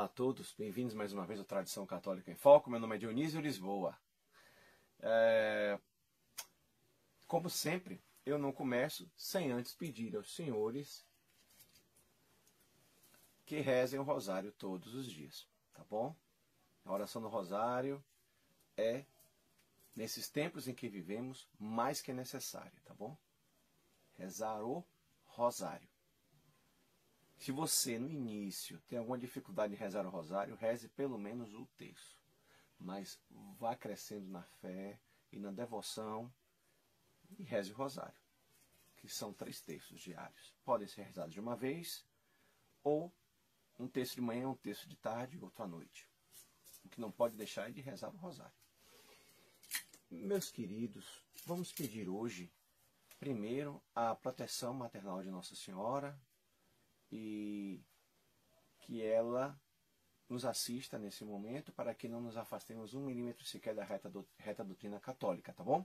Olá a todos, bem-vindos mais uma vez ao Tradição Católica em Foco. Meu nome é Dionísio Lisboa. Como sempre, eu não começo sem antes pedir aos senhores que rezem o rosário todos os dias, tá bom? A oração do rosário é, nesses tempos em que vivemos, mais que necessária, tá bom? Rezar o rosário. Se você, no início, tem alguma dificuldade em rezar o rosário, reze pelo menos o terço. Mas vá crescendo na fé e na devoção e reze o rosário, que são 3 terços diários. Podem ser rezados de uma vez, ou um terço de manhã, um terço de tarde, outro à noite. O que não pode deixar é de rezar o rosário. Meus queridos, vamos pedir hoje, primeiro, a proteção maternal de Nossa Senhora, e que ela nos assista nesse momento para que não nos afastemos 1 milímetro sequer da reta doutrina católica, tá bom?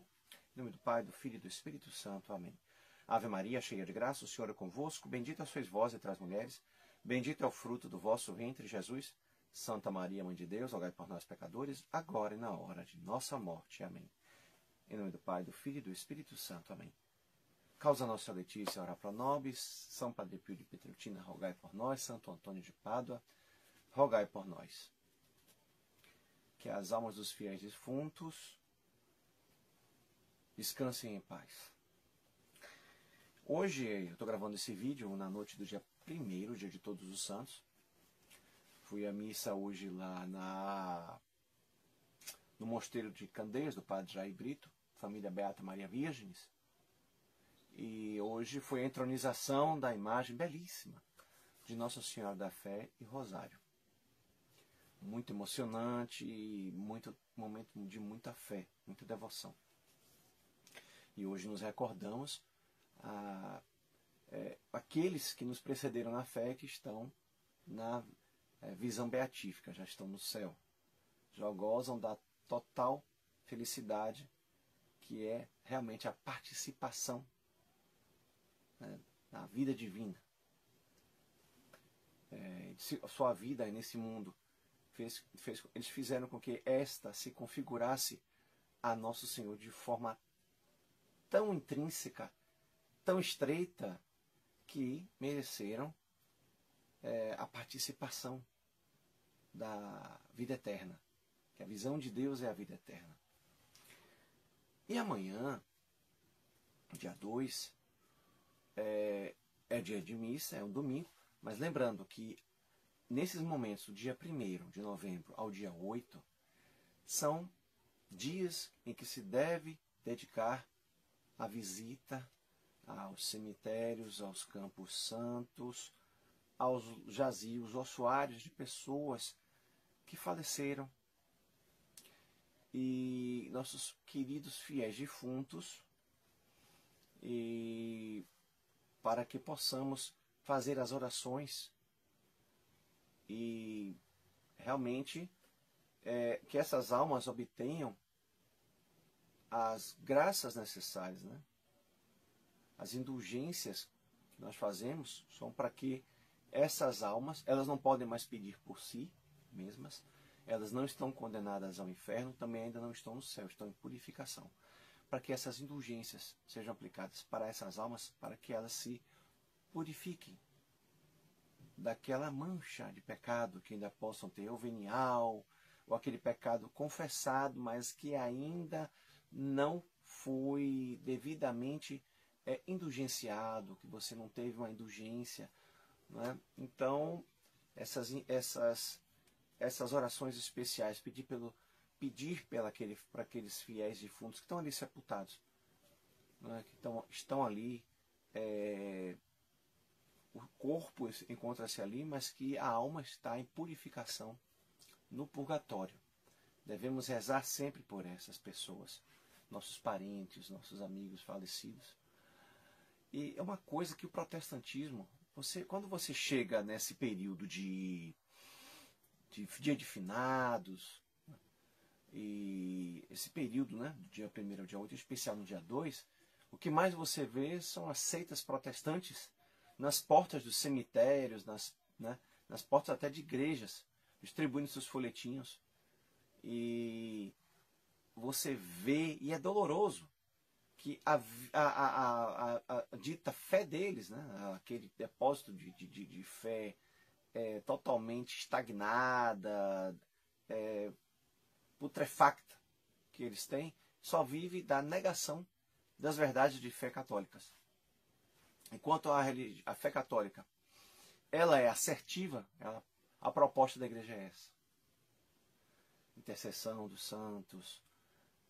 Em nome do Pai, do Filho e do Espírito Santo. Amém. Ave Maria, cheia de graça, o Senhor é convosco. Bendita sois vós entre as mulheres. Bendito é o fruto do vosso ventre, Jesus. Santa Maria, Mãe de Deus, rogai por nós, pecadores, agora e na hora de nossa morte. Amém. Em nome do Pai, do Filho e do Espírito Santo. Amém. Causa nossa Letícia, ora pro nobis. São Padre Pio de Pietrelcina, rogai por nós. Santo Antônio de Pádua, rogai por nós. Que as almas dos fiéis defuntos descansem em paz. Hoje eu estou gravando esse vídeo na noite do dia 1º, dia de Todos os Santos. Fui à missa hoje lá no mosteiro de Candeias, do Padre Jair Brito, família Beata Maria Virgens. E hoje foi a entronização da imagem belíssima de Nossa Senhora da Fé e Rosário. Muito emocionante e momento de muita fé, muita devoção. E hoje nos recordamos aqueles que nos precederam na fé, que estão na visão beatífica, já estão no céu. Já gozam da total felicidade, que é realmente a participação, né, na vida divina. Sua vida nesse mundo, eles fizeram com que esta se configurasse a Nosso Senhor de forma tão intrínseca, tão estreita, que mereceram a participação da vida eterna. Que a visão de Deus é a vida eterna. E amanhã, dia 2, é dia de missa, é um domingo, mas lembrando que nesses momentos, do dia 1º de novembro ao dia 8, são dias em que se deve dedicar a visita aos cemitérios, aos campos santos, aos jazios ossuários de pessoas que faleceram, e nossos queridos fiéis defuntos, e para que possamos fazer as orações e realmente que essas almas obtenham as graças necessárias, né? As indulgências que nós fazemos são para que essas almas, elas não podem mais pedir por si mesmas, elas não estão condenadas ao inferno, também ainda não estão no céu, estão em purificação. Para que essas indulgências sejam aplicadas para essas almas, para que elas se purifiquem daquela mancha de pecado que ainda possam ter, ou venial, ou aquele pecado confessado, mas que ainda não foi devidamente indulgenciado, que você não teve uma indulgência, não é? Então, essas orações especiais, pedir para aqueles fiéis defuntos que estão ali sepultados, não é? Que estão ali, o corpo encontra-se ali, mas que a alma está em purificação no purgatório. Devemos rezar sempre por essas pessoas, nossos parentes, nossos amigos falecidos. E é uma coisa que o protestantismo, quando você chega nesse período de dia de finados, e esse período, né, do dia 1º ao dia 8, em especial no dia 2, o que mais você vê são as seitas protestantes nas portas dos cemitérios, nas portas até de igrejas, distribuindo seus folhetinhos, e você vê, e é doloroso, que a dita fé deles, né, aquele depósito de fé totalmente estagnada, putrefacta que eles têm, só vive da negação das verdades de fé católicas. Enquanto a fé católica ela é assertiva, a proposta da igreja é essa. Intercessão dos santos,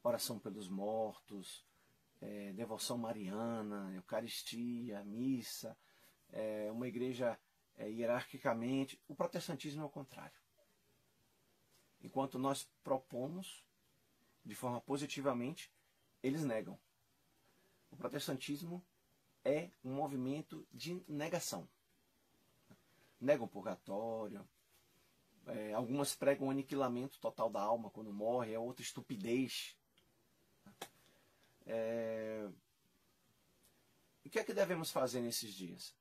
oração pelos mortos, devoção mariana, eucaristia, missa, uma igreja hierarquicamente. O protestantismo é o contrário. Enquanto nós propomos de forma positivamente, eles negam. O protestantismo é um movimento de negação. Negam o purgatório. Algumas pregam o aniquilamento total da alma quando morre, é outra estupidez. O que é que devemos fazer nesses dias?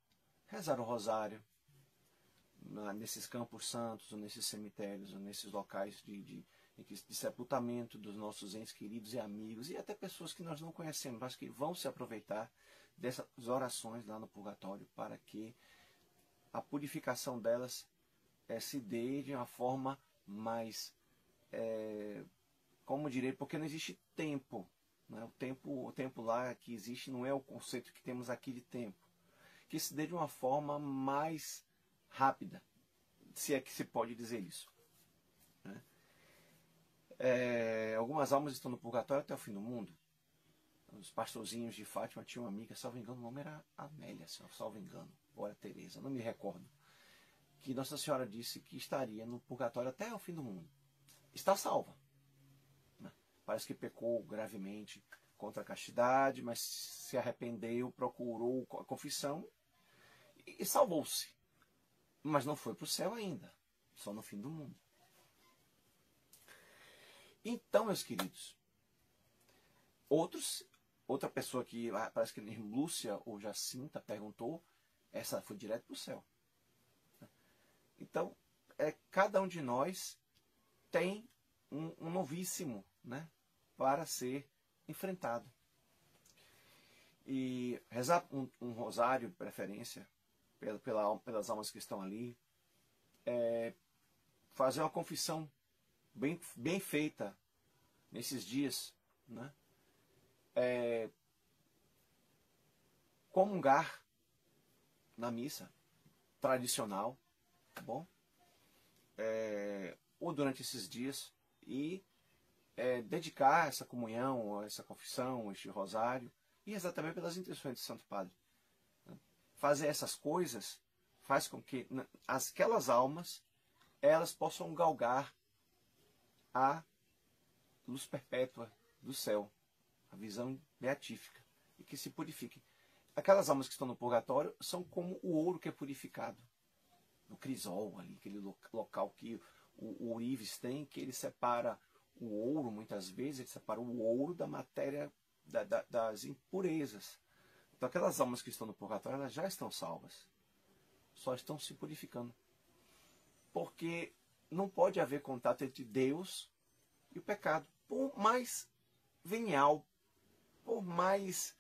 Rezar o rosário, nesses campos santos, ou nesses cemitérios, ou nesses locais de sepultamento dos nossos entes queridos e amigos, e até pessoas que nós não conhecemos, mas que vão se aproveitar dessas orações lá no purgatório, para que a purificação delas se dê de uma forma mais, como direi, porque não existe tempo. Né? O tempo lá que existe não é o conceito que temos aqui de tempo. Que se dê de uma forma mais rápida, se é que se pode dizer isso. Né? Algumas almas estão no purgatório até o fim do mundo. Os pastorzinhos de Fátima tinham uma amiga, salvo engano, o nome era Amélia, salvo engano, ou era Teresa, não me recordo. Que Nossa Senhora disse que estaria no purgatório até o fim do mundo. Está salva. Né? Parece que pecou gravemente contra a castidade, mas se arrependeu, procurou a confissão e salvou-se. Mas não foi para o céu ainda, só no fim do mundo. Então, meus queridos, outra pessoa que parece que Lúcia ou Jacinta perguntou, essa foi direto para o céu. Então, cada um de nós tem um novíssimo, né, para ser enfrentado. E rezar um rosário, de preferência, pelas almas que estão ali, fazer uma confissão bem feita nesses dias, né? Comungar na missa tradicional, tá bom? Ou durante esses dias, e dedicar essa comunhão, essa confissão, este rosário, e exatamente pelas intenções do Santo Padre. Fazer essas coisas faz com que aquelas almas elas possam galgar a luz perpétua do céu, a visão beatífica, e que se purifiquem. Aquelas almas que estão no purgatório são como o ouro que é purificado, no crisol, ali, aquele local que o ourives tem, que ele separa o ouro, muitas vezes, ele separa o ouro da matéria, das impurezas. Então aquelas almas que estão no purgatório, elas já estão salvas, só estão se purificando. Porque não pode haver contato entre Deus e o pecado, por mais venial, por mais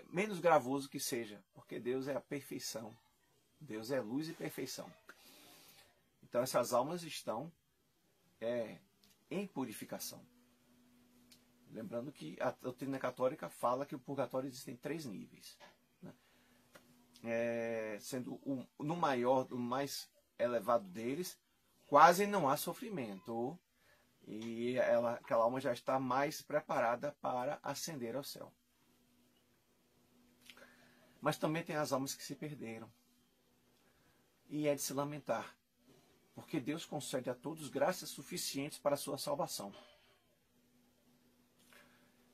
menos gravoso que seja, porque Deus é a perfeição, Deus é luz e perfeição. Então essas almas estão em purificação. Lembrando que a doutrina católica fala que o purgatório existem 3 níveis, né? Sendo no maior, o mais elevado deles, quase não há sofrimento, e aquela alma já está mais preparada para ascender ao céu. Mas também tem as almas que se perderam, e é de se lamentar, porque Deus concede a todos graças suficientes para a sua salvação.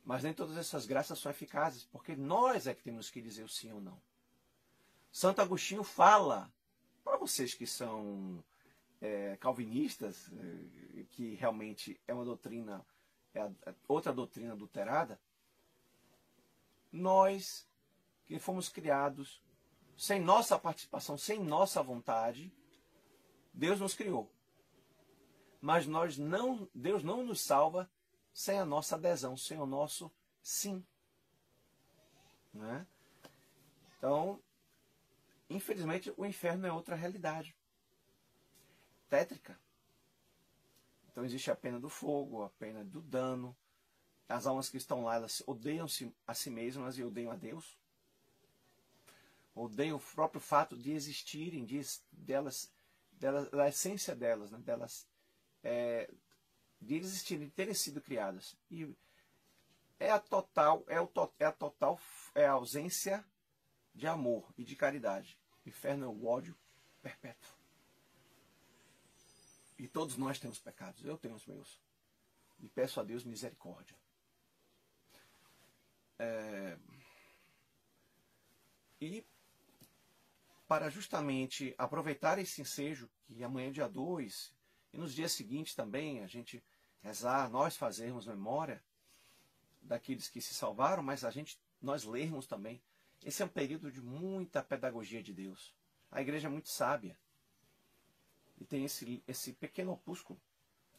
Mas nem todas essas graças são eficazes, porque nós é que temos que dizer o sim ou não. Santo Agostinho fala, para vocês que são calvinistas, que realmente é uma doutrina, outra doutrina adulterada, nós que fomos criados sem nossa participação, sem nossa vontade, Deus nos criou. Mas Deus não nos salva sem a nossa adesão, sem o nosso sim. Né? Então, infelizmente, o inferno é outra realidade. Tétrica. Então existe a pena do fogo, a pena do dano. As almas que estão lá, elas odeiam-se a si mesmas e odeiam a Deus. Odeiam o próprio fato de existirem, da essência delas, né? De existirem, de terem sido criadas. E é a ausência de amor e de caridade. O inferno é o ódio perpétuo. E todos nós temos pecados. Eu tenho os meus. E peço a Deus misericórdia. E para justamente aproveitar esse ensejo, que amanhã é dia 2, e nos dias seguintes também a gente rezar, nós fazermos memória daqueles que se salvaram, mas nós lermos também. Esse é um período de muita pedagogia de Deus. A igreja é muito sábia. E tem esse pequeno opúsculo.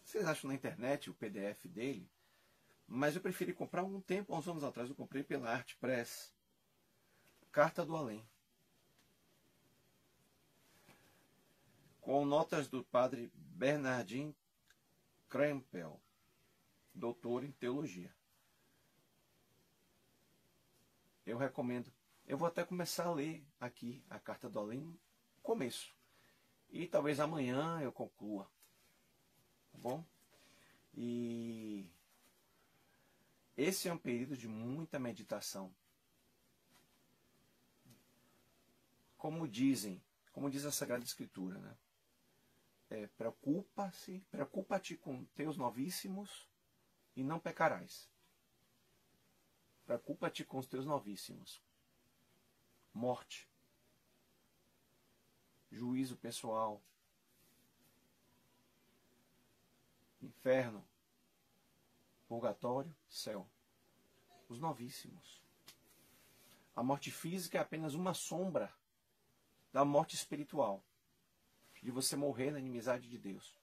Vocês acham na internet o PDF dele? Mas eu preferi comprar há uns anos atrás, eu comprei pela Arte Press. Carta do Além. Com notas do padre Bernardin Krempel, doutor em teologia. Eu recomendo. Eu vou até começar a ler aqui a Carta do Além no começo. E talvez amanhã eu conclua. Tá bom? E esse é um período de muita meditação. Como diz a Sagrada Escritura, né? Preocupa-te com teus novíssimos e não pecarás. Preocupa-te com os teus novíssimos. Morte. Juízo pessoal. Inferno. Purgatório, céu. Os novíssimos. A morte física é apenas uma sombra da morte espiritual. De você morrer na inimizade de Deus.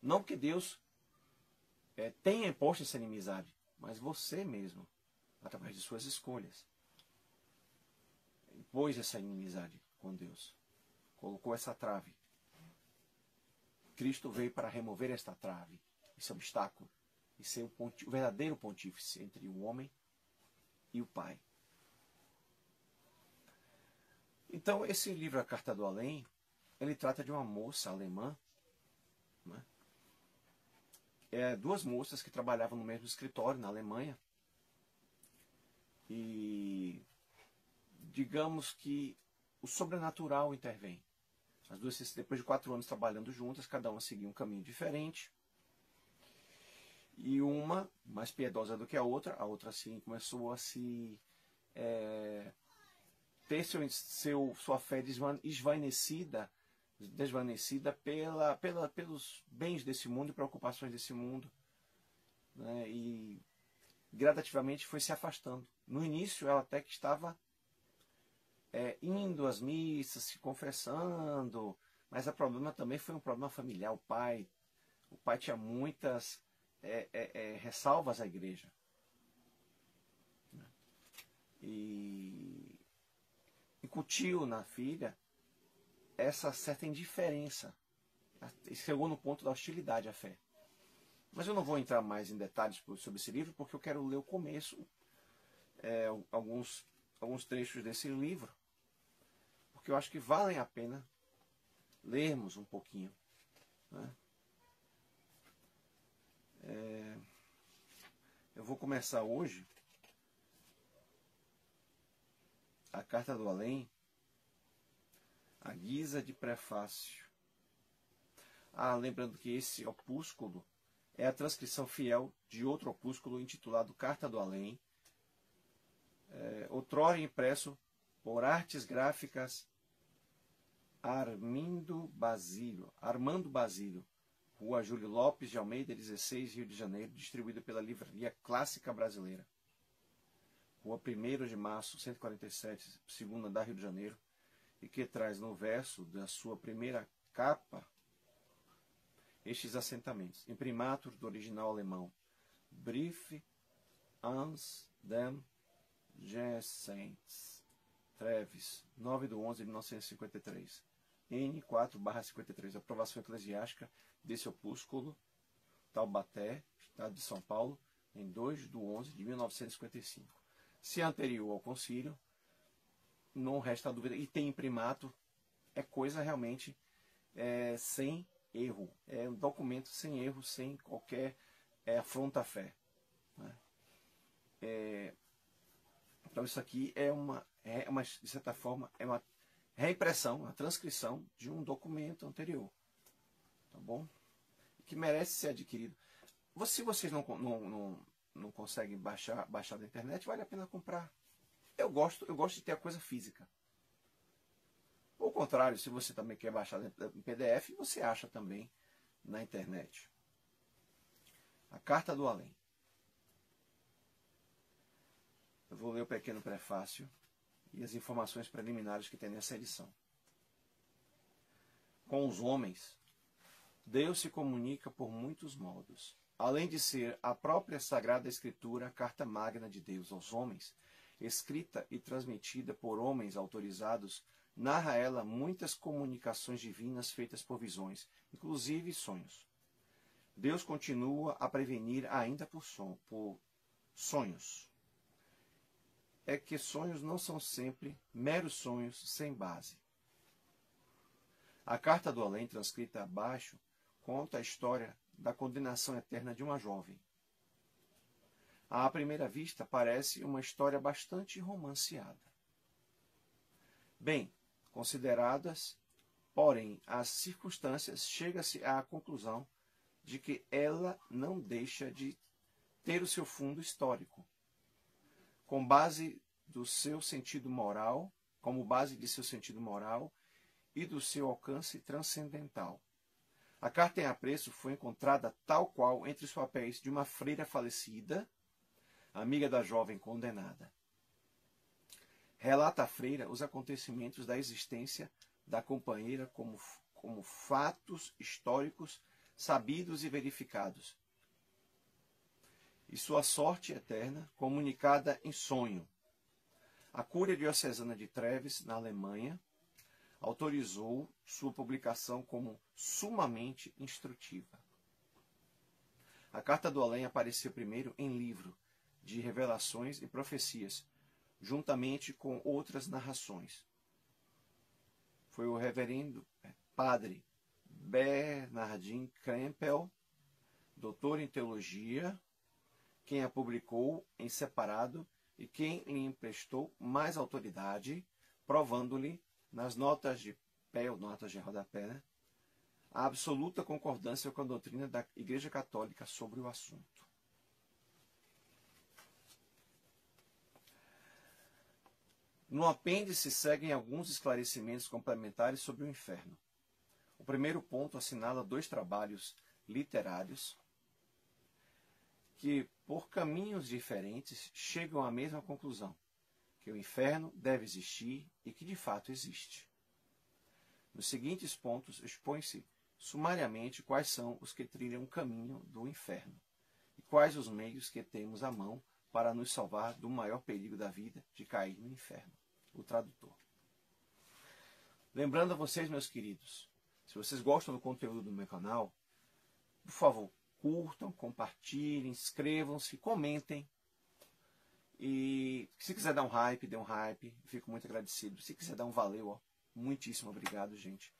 Não que Deus tenha imposto essa inimizade, mas você mesmo, através de suas escolhas, impôs essa inimizade com Deus. Colocou essa trave. Cristo veio para remover esta trave, esse obstáculo, e ser o verdadeiro pontífice entre o homem e o Pai. Então, esse livro, A Carta do Além, ele trata de uma moça alemã, né? Duas moças que trabalhavam no mesmo escritório na Alemanha. E digamos que o sobrenatural intervém. As duas, depois de 4 anos trabalhando juntas, cada uma seguia um caminho diferente. E uma, mais piedosa do que a outra assim começou a ter sua fé desvanecida pelos bens desse mundo e preocupações desse mundo, né? E gradativamente foi se afastando. No início ela até que estava indo às missas, se confessando, mas o problema também foi um problema familiar. O pai tinha muitas ressalvas à igreja. E incutiu na filha essa certa indiferença. Chegou no ponto da hostilidade à fé. Mas eu não vou entrar mais em detalhes sobre esse livro, porque eu quero ler o começo, alguns trechos desse livro, porque eu acho que valem a pena lermos um pouquinho, né? Eu vou começar hoje a Carta do Além, à guisa de prefácio. Lembrando que esse opúsculo é a transcrição fiel de outro opúsculo intitulado Carta do Além, outrora impresso por Artes Gráficas Armando Basílio, Rua Júlio Lopes de Almeida, 16, Rio de Janeiro, distribuído pela Livraria Clássica Brasileira. Rua 1º de Março, 147, 2ª da Rio de Janeiro, e que traz no verso da sua primeira capa estes assentamentos. Imprimatur do original alemão. Brief ans dem Gesents. Treves, 9/11/1953. N4/53. Aprovação eclesiástica desse opúsculo. Taubaté, Estado de São Paulo, em 2/11/1955. Se anterior ao concílio, não resta dúvida. E tem imprimato, é coisa realmente sem erro. É um documento sem erro, sem qualquer afronta à fé. Né? Então isso aqui é uma, de certa forma, é uma reimpressão, uma transcrição de um documento anterior. Tá bom? Que merece ser adquirido. Se vocês não conseguem baixar da internet, vale a pena comprar. Eu gosto de ter a coisa física. Ao contrário, se você também quer baixar em PDF, você acha também na internet. A Carta do Além. Eu vou ler o pequeno prefácio e as informações preliminares que tem nessa edição. Com os homens, Deus se comunica por muitos modos. Além de ser a própria Sagrada Escritura, a carta magna de Deus aos homens, escrita e transmitida por homens autorizados, narra ela muitas comunicações divinas feitas por visões, inclusive sonhos. Deus continua a prevenir ainda por sonhos. É que sonhos não são sempre meros sonhos sem base. A Carta do Além, transcrita abaixo, conta a história da condenação eterna de uma jovem. À primeira vista, parece uma história bastante romanceada. Bem consideradas, porém, as circunstâncias, chega-se à conclusão de que ela não deixa de ter o seu fundo histórico, como base de seu sentido moral e do seu alcance transcendental. A carta em apreço foi encontrada tal qual entre os papéis de uma freira falecida, amiga da jovem condenada. Relata a freira os acontecimentos da existência da companheira como fatos históricos sabidos e verificados, e sua sorte eterna comunicada em sonho. A Cúria Diocesana de Treves, na Alemanha, autorizou sua publicação como sumamente instrutiva. A Carta do Além apareceu primeiro em livro de revelações e profecias, juntamente com outras narrações. Foi o reverendo padre Bernardin Krempel, doutor em teologia, quem a publicou em separado e quem lhe emprestou mais autoridade, provando-lhe nas notas de pé, ou notas de rodapé, né, a absoluta concordância com a doutrina da Igreja Católica sobre o assunto. No apêndice seguem alguns esclarecimentos complementares sobre o inferno. O primeiro ponto assinala 2 trabalhos literários que, por caminhos diferentes, chegam à mesma conclusão, que o inferno deve existir e que de fato existe. Nos seguintes pontos expõe-se sumariamente quais são os que trilham o caminho do inferno e quais os meios que temos à mão para nos salvar do maior perigo da vida, de cair no inferno. O tradutor. Lembrando a vocês, meus queridos, se vocês gostam do conteúdo do meu canal, por favor, curtam, compartilhem, inscrevam-se, comentem. E se quiser dar um hype, dê um hype. Fico muito agradecido. Se quiser dar um valeu, ó, muitíssimo obrigado, gente.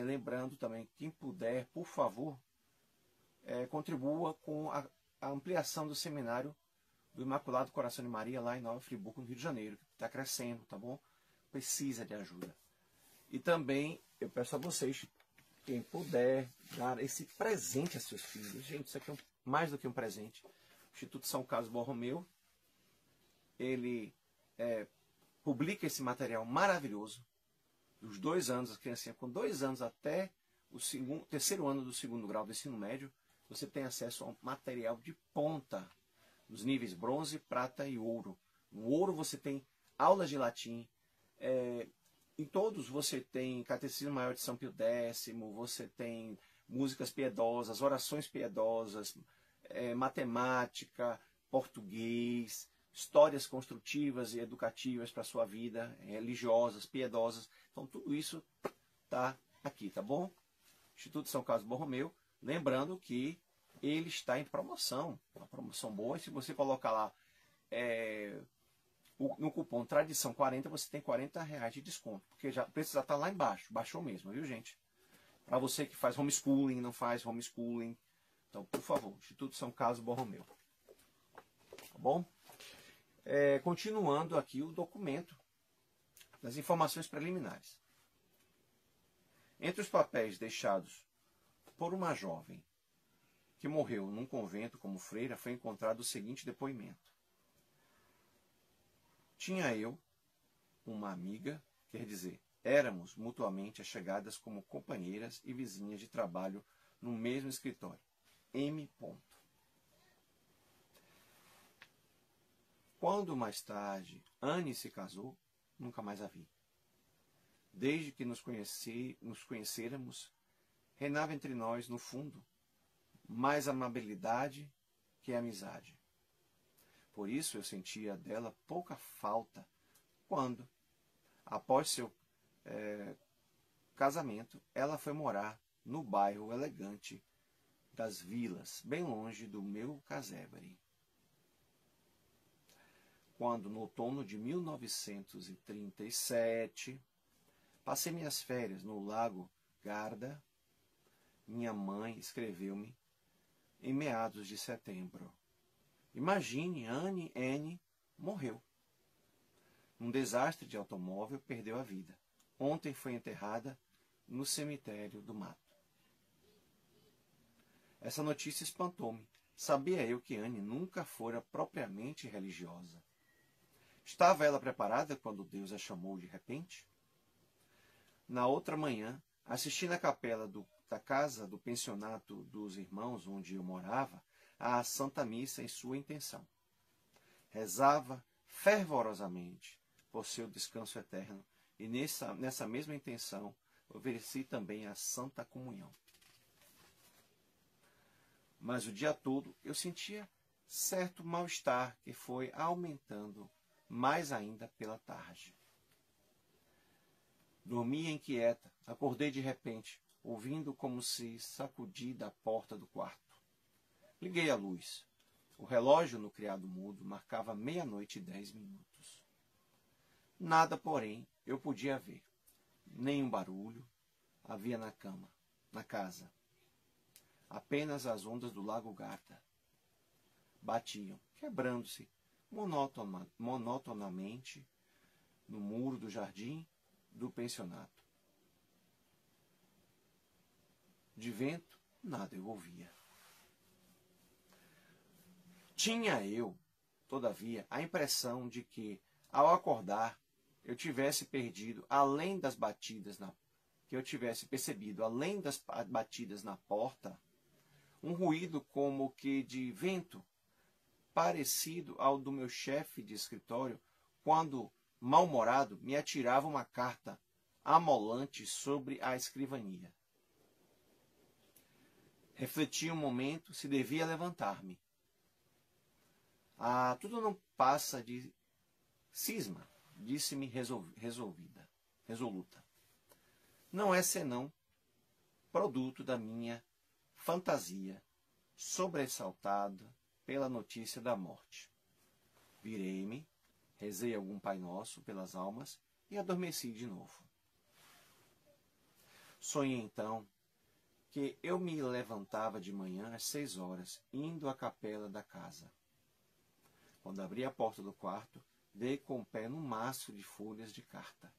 Lembrando também, quem puder, por favor, contribua com a ampliação do seminário do Imaculado Coração de Maria, lá em Nova Friburgo, no Rio de Janeiro, que está crescendo, tá bom? Precisa de ajuda. E também, eu peço a vocês, quem puder, dar esse presente a seus filhos. Gente, isso aqui é mais do que um presente. O Instituto São Carlos Borromeu, ele publica esse material maravilhoso, dos 2 anos, as criancinhas com 2 anos até o terceiro ano do 2º grau do ensino médio, você tem acesso a um material de ponta, nos níveis bronze, prata e ouro. No ouro você tem aulas de latim, em todos você tem Catecismo Maior de São Pio X, você tem músicas piedosas, orações piedosas, matemática, português, histórias construtivas e educativas para a sua vida, religiosas, piedosas. Então tudo isso está aqui, tá bom? Instituto São Carlos Borromeu, lembrando que ele está em promoção, uma promoção boa, e se você colocar lá no cupom Tradição 40, você tem R$40 de desconto, porque já precisa estar lá embaixo, baixou mesmo, viu gente? Para você que faz homeschooling, não faz homeschooling, então por favor, Instituto São Carlos Borromeu, tá bom? Continuando aqui o documento das informações preliminares. Entre os papéis deixados por uma jovem que morreu num convento como freira, foi encontrado o seguinte depoimento. Tinha eu uma amiga, quer dizer, éramos mutuamente achegadas como companheiras e vizinhas de trabalho no mesmo escritório. M. Quando mais tarde Anne se casou, nunca mais a vi. Desde que nos conhecêramos, reinava entre nós, no fundo, mais amabilidade que amizade. Por isso eu sentia dela pouca falta quando, após seu casamento, ela foi morar no bairro elegante das Vilas, bem longe do meu casebre. Quando, no outono de 1937, passei minhas férias no Lago Garda, minha mãe escreveu-me em meados de setembro. Imagine, Anne N. morreu. Num desastre de automóvel, perdeu a vida. Ontem foi enterrada no cemitério do mato. Essa notícia espantou-me. Sabia eu que Anne nunca fora propriamente religiosa. Estava ela preparada quando Deus a chamou de repente? Na outra manhã, assisti na capela da casa do pensionato dos irmãos onde eu morava à Santa Missa em sua intenção. Rezava fervorosamente por seu descanso eterno e nessa mesma intenção ofereci também a Santa Comunhão. Mas o dia todo eu sentia certo mal-estar que foi aumentando mais ainda pela tarde. Dormia inquieta, acordei de repente, ouvindo como se sacudida a porta do quarto. Liguei a luz. O relógio no criado mudo marcava 00:10. Nada, porém, eu podia ver. Nenhum barulho havia na casa. Apenas as ondas do Lago Garda batiam, quebrando-se monotonamente no muro do jardim do pensionato. De vento, nada eu ouvia. Tinha eu, todavia, a impressão de que, ao acordar, eu tivesse percebido, além das batidas na porta, um ruído como que de vento, parecido ao do meu chefe de escritório, quando, mal-humorado, me atirava uma carta amolante sobre a escrivania. Refleti um momento se devia levantar-me. Tudo não passa de cisma, disse-me resoluta. Não é senão produto da minha fantasia, sobressaltada pela notícia da morte. Virei-me, rezei algum Pai Nosso pelas almas e adormeci de novo. Sonhei então que eu me levantava de manhã às 6h, indo à capela da casa. Quando abri a porta do quarto, dei com o pé num maço de folhas de carta.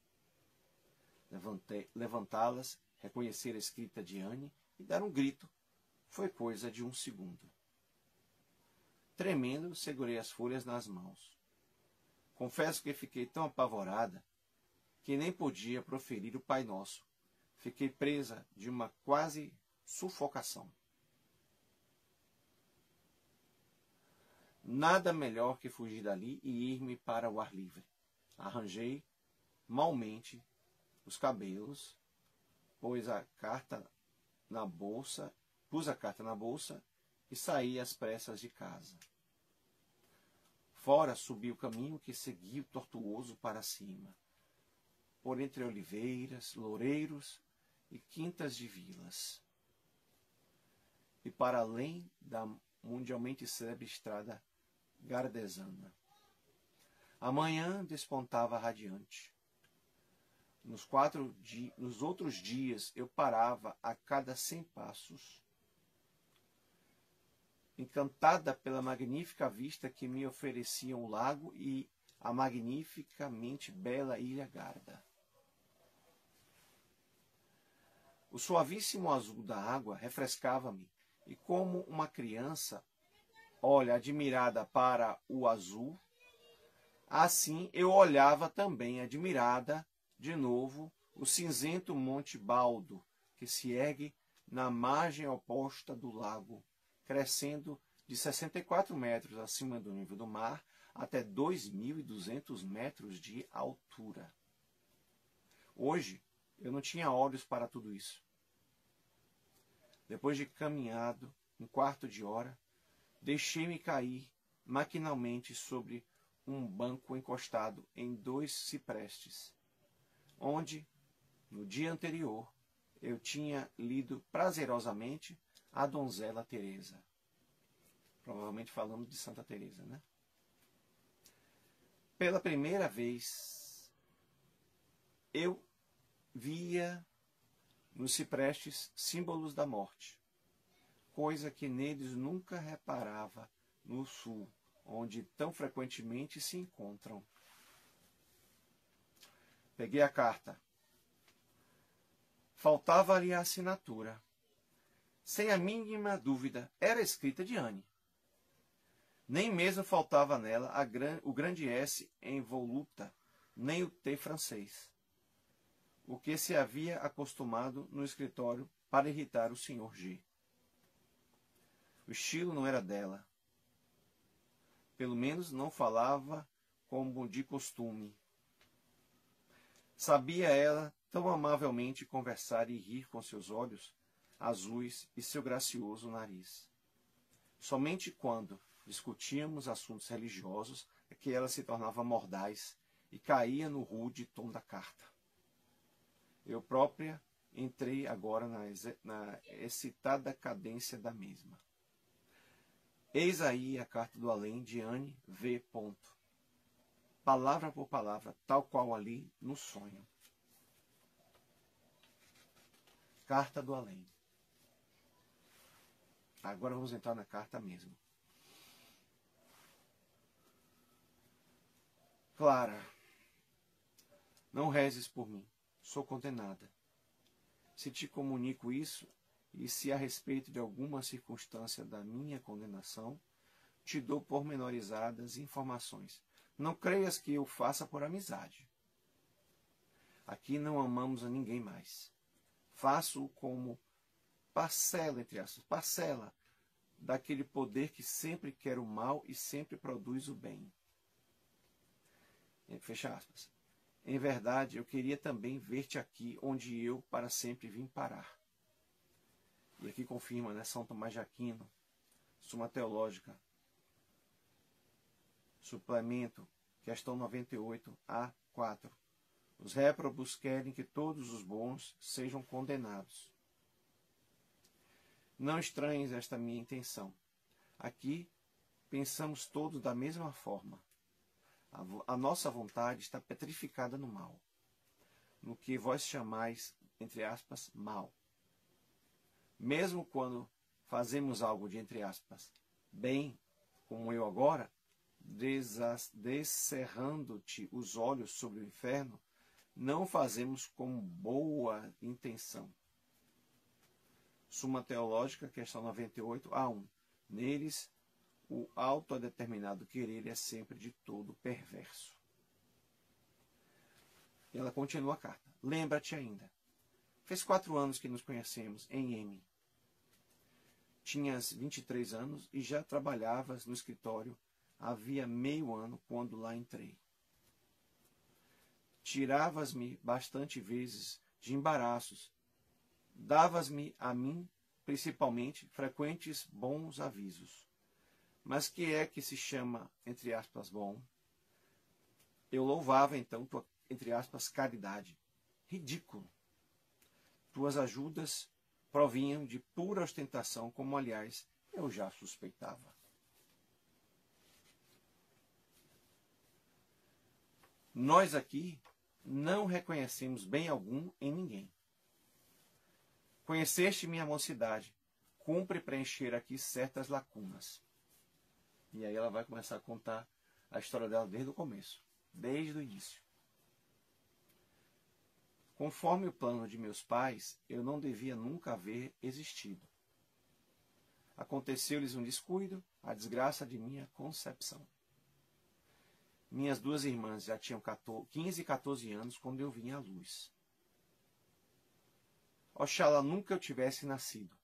Levantá-las, reconhecer a escrita de Anne e dar um grito. Foi coisa de 1 segundo. Tremendo, segurei as folhas nas mãos. Confesso que fiquei tão apavorada que nem podia proferir o Pai Nosso. Fiquei presa de uma quase sufocação. Nada melhor que fugir dali e ir-me para o ar livre. Arranjei, malmente, os cabelos, pus a carta na bolsa e saí às pressas de casa. Fora subi o caminho que seguia tortuoso para cima, por entre oliveiras, loureiros e quintas de vilas, e para além da mundialmente célebre estrada gardesana. A manhã despontava radiante. Nos outros dias eu parava a cada 100 passos, encantada pela magnífica vista que me ofereciam o lago e a magnificamente bela Ilha Garda. O suavíssimo azul da água refrescava-me, e como uma criança olha admirada para o azul, assim eu olhava também admirada de novo o cinzento Monte Baldo, que se ergue na margem oposta do lago, crescendo de 64 metros acima do nível do mar até 2.200 metros de altura. Hoje, eu não tinha olhos para tudo isso. Depois de caminhado um quarto de hora, deixei-me cair maquinalmente sobre um banco encostado em 2 ciprestes, onde, no dia anterior, eu tinha lido prazerosamente a Donzela Teresa. Provavelmente falando de Santa Teresa, né? Pela primeira vez, eu via nos ciprestes símbolos da morte, coisa que neles nunca reparava no sul, onde tão frequentemente se encontram. Peguei a carta. Faltava-lhe a assinatura. Sem a mínima dúvida, era escrita de Anne. Nem mesmo faltava nela o grande S em voluta, nem o T francês, o que se havia acostumado no escritório para irritar o Sr. G. O estilo não era dela. Pelo menos não falava como de costume. Sabia ela tão amavelmente conversar e rir com seus olhos azuis e seu gracioso nariz. Somente quando discutíamos assuntos religiosos é que ela se tornava mordaz e caía no rude tom da carta. Eu própria entrei agora na excitada cadência da mesma. Eis aí a carta do além de Anne V. Palavra por palavra, tal qual ali no sonho. Carta do além. Agora vamos entrar na carta mesmo. Clara, não rezes por mim. Sou condenada. Se te comunico isso, e se a respeito de alguma circunstância da minha condenação, te dou pormenorizadas informações. Não creias que eu faça por amizade. Aqui não amamos a ninguém mais. Faço-o como parcela, entre aspas, parcela daquele poder que sempre quer o mal e sempre produz o bem. Fecha aspas. Em verdade, eu queria também ver-te aqui, onde eu para sempre vim parar. E aqui confirma, né, São Tomás de Aquino, Suma Teológica, suplemento, questão 98A4. Os réprobos querem que todos os bons sejam condenados. Não estranhes esta minha intenção. Aqui pensamos todos da mesma forma. A nossa vontade está petrificada no mal, no que vós chamais, entre aspas, mal. Mesmo quando fazemos algo de, entre aspas, bem, como eu agora, descerrando-te os olhos sobre o inferno, não fazemos com boa intenção. Suma Teológica, questão 98A1. Neles, o autodeterminado querer é sempre de todo perverso. E ela continua a carta. Lembra-te ainda. Fez 4 anos que nos conhecemos em M. Tinhas 23 anos e já trabalhavas no escritório havia meio ano quando lá entrei. tiravas-me bastante vezes de embaraços, davas-me a mim, principalmente, frequentes bons avisos. Mas que é que se chama, entre aspas, bom? Eu louvava então tua, entre aspas, caridade. Ridículo. Tuas ajudas provinham de pura ostentação, como, aliás, eu já suspeitava. Nós aqui não reconhecemos bem algum em ninguém. Conheceste minha mocidade, cumpre preencher aqui certas lacunas. E aí ela vai começar a contar a história dela desde o começo, desde o início. Conforme o plano de meus pais, eu não devia nunca haver existido. Aconteceu-lhes um descuido, a desgraça de minha concepção. Minhas duas irmãs já tinham 15 e 14 anos quando eu vim à luz. Oxalá nunca eu tivesse nascido.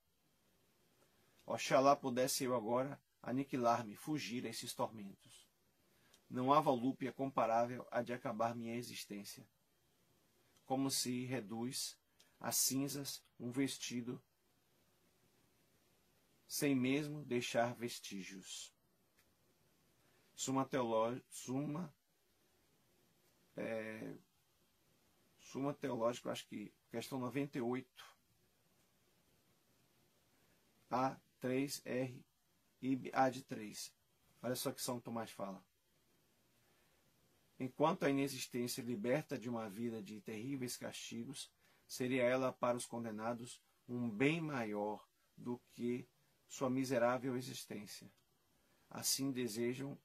Oxalá pudesse eu agora aniquilar-me, fugir a esses tormentos. Não há volúpia comparável a de acabar minha existência. Como se reduz a cinzas um vestido sem mesmo deixar vestígios. Suma Teológica, acho que questão 98, A3R e A de 3. Olha só que São Tomás fala. Enquanto a inexistência liberta de uma vida de terríveis castigos, seria ela para os condenados um bem maior do que sua miserável existência. Assim desejam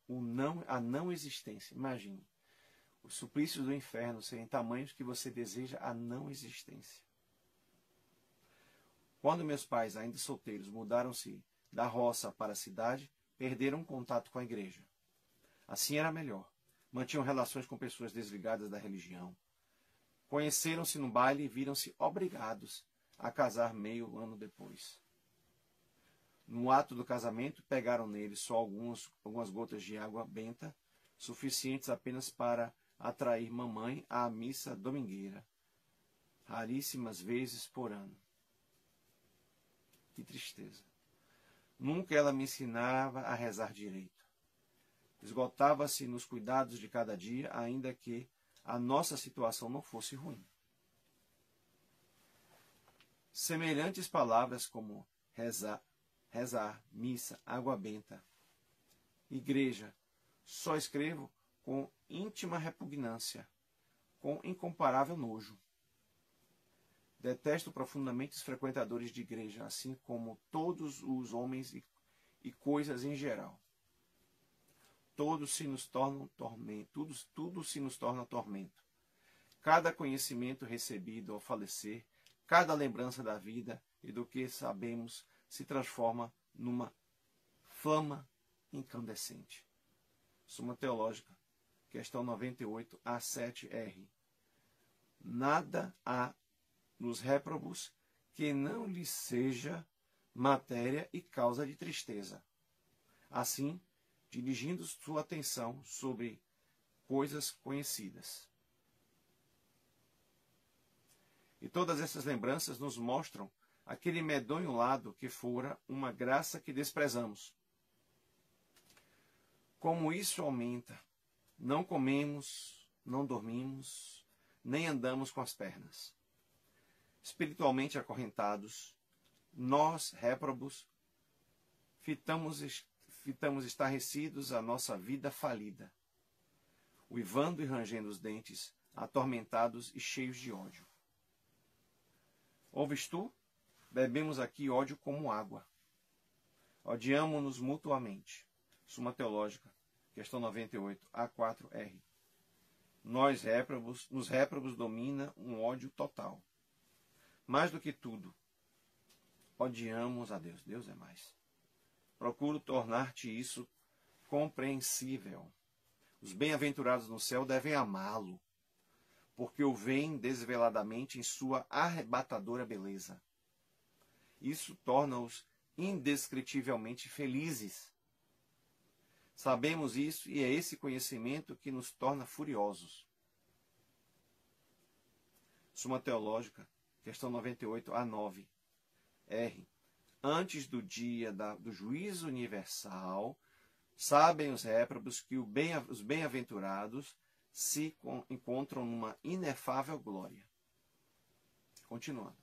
a não existência. Imagine, os suplícios do inferno serem tamanhos que você deseja a não existência. Quando meus pais, ainda solteiros, mudaram-se da roça para a cidade, perderam contato com a igreja. Assim era melhor. Mantinham relações com pessoas desligadas da religião. Conheceram-se no baile e viram-se obrigados a casar meio ano depois. No ato do casamento, pegaram nele só algumas gotas de água benta, suficientes apenas para atrair mamãe à missa domingueira, raríssimas vezes por ano. Que tristeza. Nunca ela me ensinava a rezar direito. Esgotava-se nos cuidados de cada dia, ainda que a nossa situação não fosse ruim. Semelhantes palavras como rezar, missa, água benta, igreja, só escrevo com íntima repugnância, com incomparável nojo. Detesto profundamente os frequentadores de igreja, assim como todos os homens e coisas em geral. Tudo se nos torna tormento. Cada conhecimento recebido ao falecer, cada lembrança da vida e do que sabemos se transforma numa flama incandescente. Suma Teológica, questão 98, A7R. Nada há nos réprobos que não lhe seja matéria e causa de tristeza. Assim, dirigindo sua atenção sobre coisas conhecidas. E todas essas lembranças nos mostram aquele medonho lado que fora uma graça que desprezamos. Como isso aumenta, não comemos, não dormimos, nem andamos com as pernas. Espiritualmente acorrentados, nós, réprobos, fitamos estarrecidos a nossa vida falida, uivando e rangendo os dentes, atormentados e cheios de ódio. Ouves tu? Bebemos aqui ódio como água. Odiamo-nos mutuamente. Suma Teológica, questão 98, A4R. Nos réprobos domina um ódio total. Mais do que tudo, odiamos a Deus. Deus é mais. Procuro tornar-te isso compreensível. Os bem-aventurados no céu devem amá-lo, porque o veem desveladamente em sua arrebatadora beleza. Isso torna-os indescritivelmente felizes. Sabemos isso e é esse conhecimento que nos torna furiosos. Suma Teológica, questão 98 a 9. R. Antes do dia do juízo universal, sabem os réprobos que os bem-aventurados se encontram numa inefável glória. Continuando.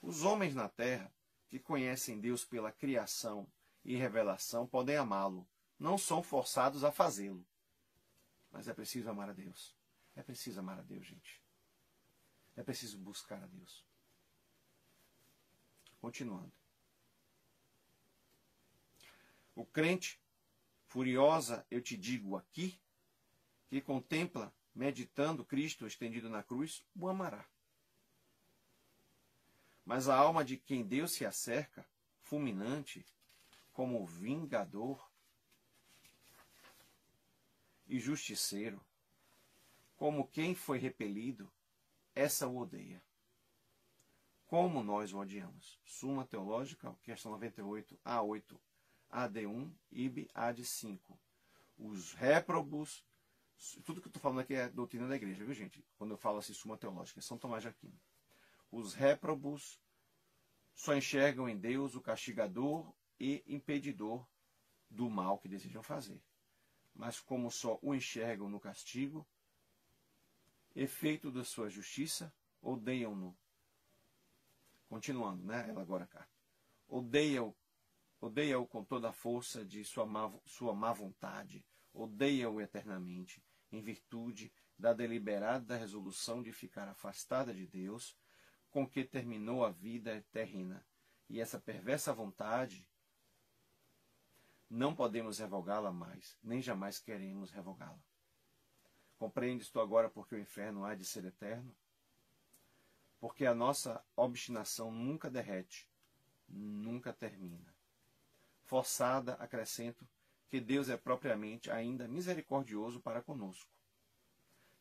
Os homens na terra, que conhecem Deus pela criação e revelação, podem amá-lo. Não são forçados a fazê-lo. Mas é preciso amar a Deus. É preciso amar a Deus, gente. É preciso buscar a Deus. Continuando. O crente, furiosa, eu te digo aqui, que contempla, meditando Cristo estendido na cruz, o amará. Mas a alma de quem Deus se acerca, fulminante, como vingador e justiceiro, como quem foi repelido, essa o odeia. Como nós o odiamos. Suma Teológica, questão 98, A8, AD1, IB, AD5. Os réprobos, tudo que eu estou falando aqui é doutrina da igreja, viu, gente? Quando eu falo assim, Suma Teológica, é São Tomás de Aquino. Os réprobos só enxergam em Deus o castigador e impedidor do mal que desejam fazer. Mas como só o enxergam no castigo, efeito da sua justiça, odeiam-no. Continuando, né? Ela agora cá. Odeia-o com toda a força de sua má vontade. Odeia-o eternamente, em virtude da deliberada resolução de ficar afastada de Deus, com que terminou a vida terrena. E essa perversa vontade, não podemos revogá-la mais, nem jamais queremos revogá-la. Compreendes tu agora porque o inferno há de ser eterno? Porque a nossa obstinação nunca derrete, nunca termina. Forçada, acrescento, que Deus é propriamente ainda misericordioso para conosco.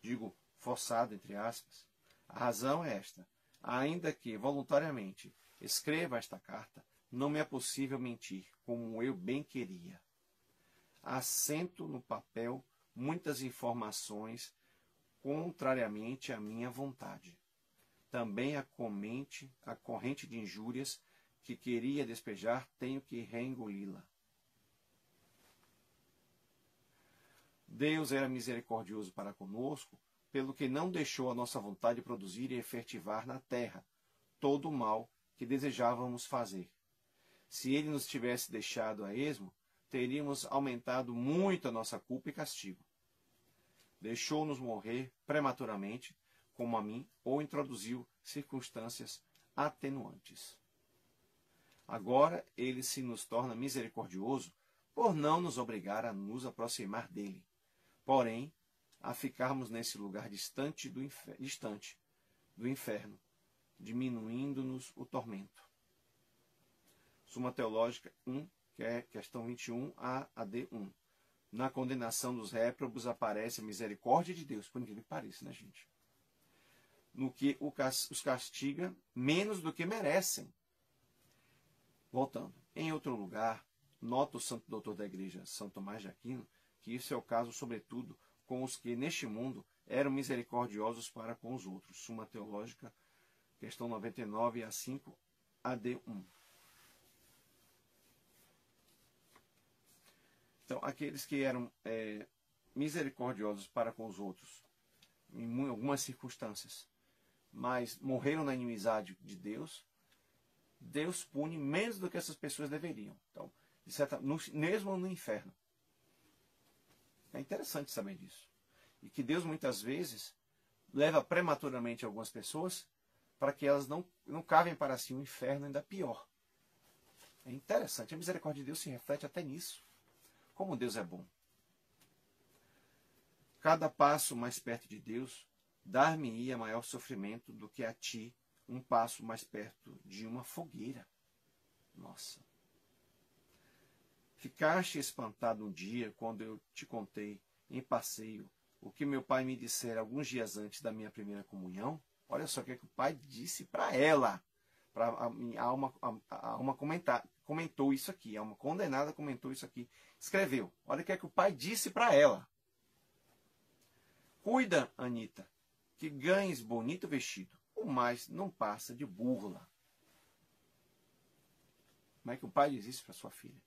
Digo, forçado, entre aspas. A razão é esta. Ainda que, voluntariamente, escreva esta carta, não me é possível mentir, como eu bem queria. Assento no papel muitas informações contrariamente à minha vontade. Também a corrente de injúrias que queria despejar, tenho que reengoli-la. Deus era misericordioso para conosco, pelo que não deixou a nossa vontade produzir e efetivar na terra todo o mal que desejávamos fazer. Se ele nos tivesse deixado a esmo, teríamos aumentado muito a nossa culpa e castigo. Deixou-nos morrer prematuramente, como a mim, ou introduziu circunstâncias atenuantes. Agora ele se nos torna misericordioso por não nos obrigar a nos aproximar dele, porém a ficarmos nesse lugar distante do inferno, diminuindo-nos o tormento. Suma Teológica 1, que é questão 21 a AD1. Na condenação dos réprobos aparece a misericórdia de Deus, por incrível que pareça, né, gente? No que os castiga menos do que merecem. Voltando. Em outro lugar, nota o santo doutor da igreja, São Tomás de Aquino, que isso é o caso, sobretudo, com os que, neste mundo, eram misericordiosos para com os outros. Suma Teológica, questão 99 a 5, AD1. Então, aqueles que eram misericordiosos para com os outros, em algumas circunstâncias, mas morreram na inimizade de Deus, Deus pune menos do que essas pessoas deveriam. Então, mesmo no inferno. É interessante saber disso. E que Deus, muitas vezes, leva prematuramente algumas pessoas para que elas não cavem para si um inferno ainda pior. É interessante. A misericórdia de Deus se reflete até nisso. Como Deus é bom. Cada passo mais perto de Deus dar-me-ia maior sofrimento do que a ti um passo mais perto de uma fogueira. Nossa. Ficaste espantado um dia quando eu te contei em passeio o que meu pai me dissera alguns dias antes da minha primeira comunhão? Olha só o que o pai disse para ela. A alma comentou isso aqui. A alma condenada comentou isso aqui. Escreveu. Olha o que o pai disse para ela. Cuida, Anita, que ganhes bonito vestido, o mais não passa de burla. Como é que o pai diz isso para sua filha?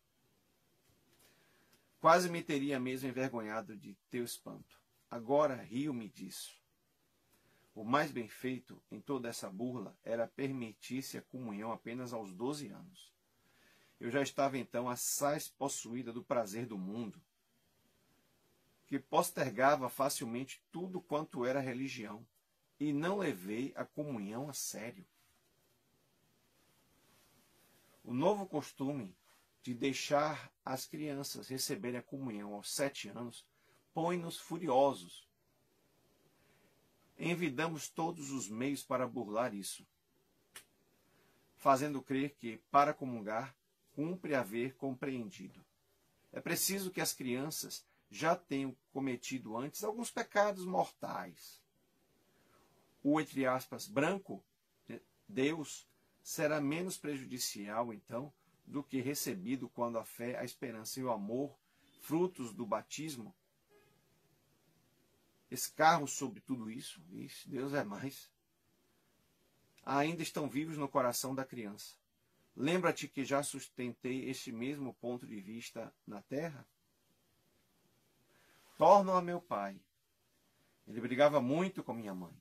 Quase me teria mesmo envergonhado de teu espanto. Agora rio-me disso. O mais bem feito em toda essa burla era permitir-se a comunhão apenas aos 12 anos. Eu já estava então assaz possuída do prazer do mundo, que postergava facilmente tudo quanto era religião, e não levei a comunhão a sério. O novo costume de deixar as crianças receberem a comunhão aos 7 anos põe-nos furiosos. Envidamos todos os meios para burlar isso, fazendo crer que, para comungar, cumpre haver compreendido. É preciso que as crianças já tenham cometido antes alguns pecados mortais. O, entre aspas, branco, Deus, será menos prejudicial, então, do que recebido quando a fé, a esperança e o amor, frutos do batismo, escarro sobre tudo isso. Ixi, Deus é mais. Ainda estão vivos no coração da criança. Lembra-te que já sustentei este mesmo ponto de vista na terra? Torno a meu pai. Ele brigava muito com minha mãe.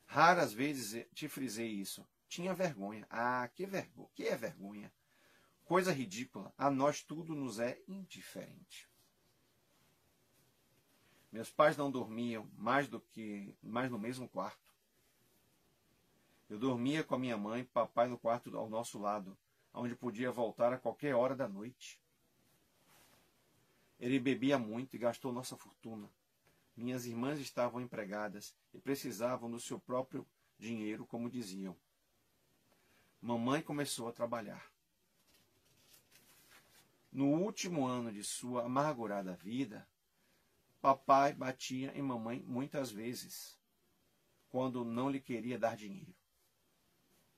Raras vezes te frisei isso. Tinha vergonha. Ah, que vergonha. Que é vergonha? Coisa ridícula. A nós tudo nos é indiferente. Meus pais não dormiam mais no mesmo quarto. Eu dormia com a minha mãe e papai no quarto ao nosso lado, onde podia voltar a qualquer hora da noite. Ele bebia muito e gastou nossa fortuna. Minhas irmãs estavam empregadas e precisavam do seu próprio dinheiro, como diziam. Mamãe começou a trabalhar. No último ano de sua amargurada vida, papai batia em mamãe muitas vezes, quando não lhe queria dar dinheiro.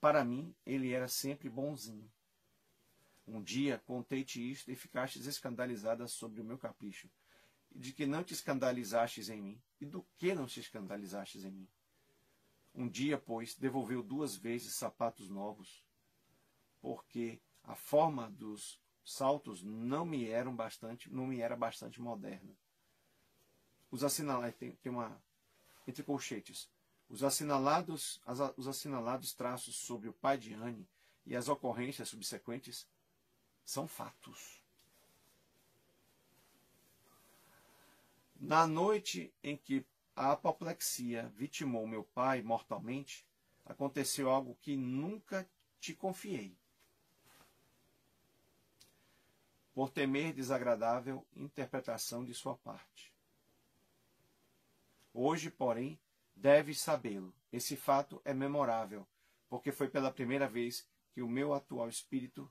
Para mim, ele era sempre bonzinho. Um dia contei-te isto e ficastes escandalizada sobre o meu capricho, de que não te escandalizastes em mim, e do que não te escandalizastes em mim. Um dia, pois, devolveu 2 vezes sapatos novos, porque a forma dos saltos não me era bastante moderna. Os assinalados, tem uma, entre colchetes, os assinalados traços sobre o pai de Anne e as ocorrências subsequentes são fatos. Na noite em que a apoplexia vitimou meu pai mortalmente, aconteceu algo que nunca te confiei, por temer desagradável interpretação de sua parte. Hoje, porém, deves sabê-lo. Esse fato é memorável, porque foi pela primeira vez que o meu atual espírito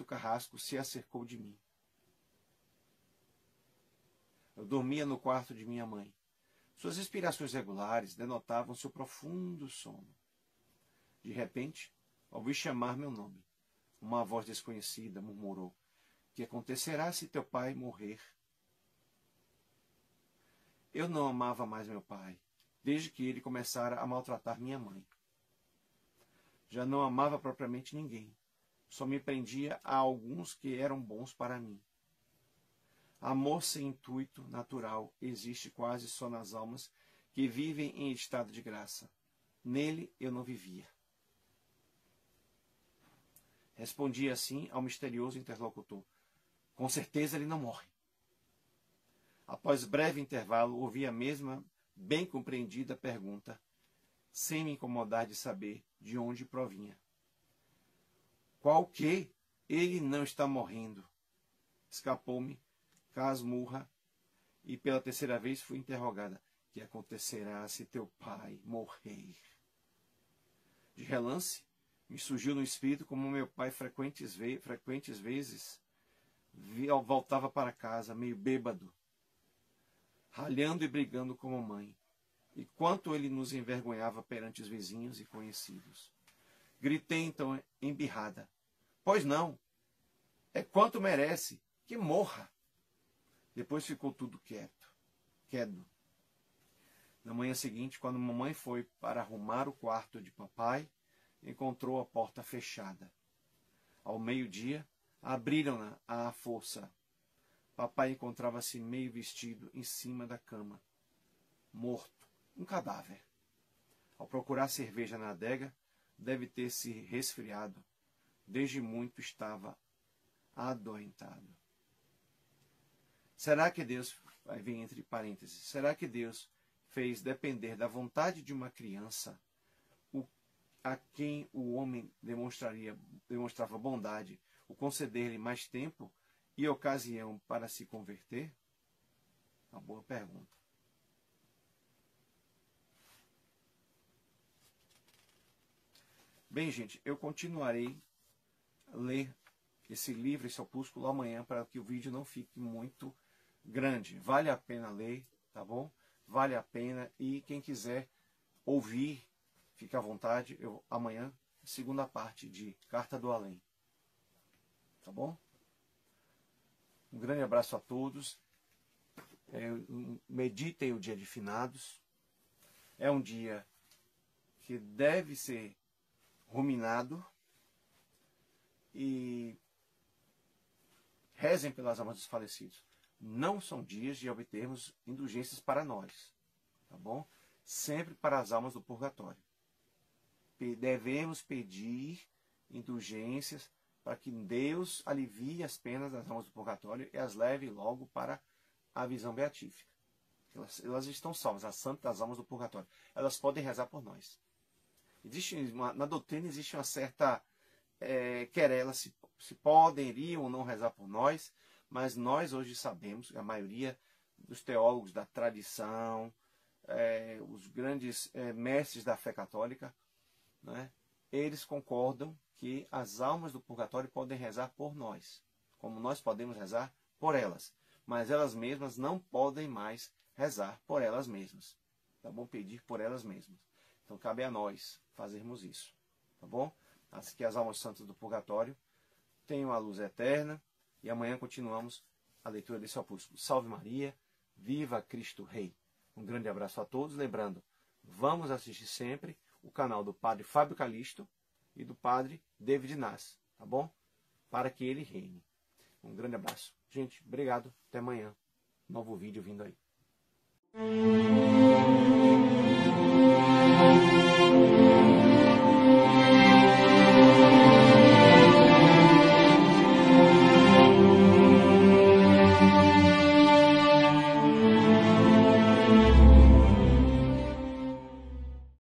carrasco se acercou de mim. Eu dormia no quarto de minha mãe. Suas respirações regulares denotavam seu profundo sono. De repente, ouvi chamar meu nome. Uma voz desconhecida murmurou: "Que acontecerá se teu pai morrer?" Eu não amava mais meu pai, desde que ele começara a maltratar minha mãe. Já não amava propriamente ninguém. Só me prendia a alguns que eram bons para mim. Amor sem intuito natural existe quase só nas almas que vivem em estado de graça. Nele eu não vivia. Respondi assim ao misterioso interlocutor: "Com certeza ele não morre." Após breve intervalo, ouvi a mesma bem compreendida pergunta, sem me incomodar de saber de onde provinha. "Qual que? Ele não está morrendo." Escapou-me, casmurra, e pela terceira vez fui interrogada: "Que acontecerá se teu pai morrer?" De relance, me surgiu no espírito como meu pai frequentes vezes voltava para casa, meio bêbado, ralhando e brigando com a mãe, e quanto ele nos envergonhava perante os vizinhos e conhecidos. Gritei então embirrada: "Pois não, é quanto merece, que morra." Depois ficou tudo quieto. Na manhã seguinte, quando mamãe foi para arrumar o quarto de papai, encontrou a porta fechada. Ao meio-dia, abriram-na à força. Papai encontrava-se meio vestido em cima da cama, morto, um cadáver. Ao procurar cerveja na adega, deve ter se resfriado. Desde muito estava adoentado. Será que Deus, vai vir entre parênteses, será que Deus fez depender da vontade de uma criança a quem o homem demonstrava bondade, o conceder-lhe mais tempo e ocasião para se converter? Uma boa pergunta. Bem, gente, eu continuarei a ler esse livro, esse opúsculo amanhã, para que o vídeo não fique muito grande. Vale a pena ler, tá bom? Vale a pena. E quem quiser ouvir, fique à vontade. Amanhã, segunda parte de Carta do Além. Tá bom? Um grande abraço a todos. Meditem o dia de finados. É um dia que deve ser ruminado. E rezem pelas almas dos falecidos. Não são dias de obtermos indulgências para nós. Tá bom? Sempre para as almas do purgatório. Devemos pedir indulgências para que Deus alivie as penas das almas do purgatório e as leve logo para a visão beatífica. Elas estão salvas, as santas almas do purgatório. Elas podem rezar por nós. Na doutrina existe uma certa querela se poderiam ou não rezar por nós, mas nós hoje sabemos, a maioria dos teólogos da tradição, os grandes mestres da fé católica, né, eles concordam que as almas do purgatório podem rezar por nós, como nós podemos rezar por elas, mas elas mesmas não podem mais rezar por elas mesmas, tá bom? Pedir por elas mesmas. Então cabe a nós fazermos isso, tá bom? Que as almas santas do purgatório tenham a luz eterna. E amanhã continuamos a leitura desse opúsculo. Salve Maria, viva Cristo Rei. Um grande abraço a todos. Lembrando, vamos assistir sempre o canal do Padre Fábio Calixto e do Padre David Nas, tá bom? Para que ele reine. Um grande abraço. Gente, obrigado. Até amanhã. Novo vídeo vindo aí.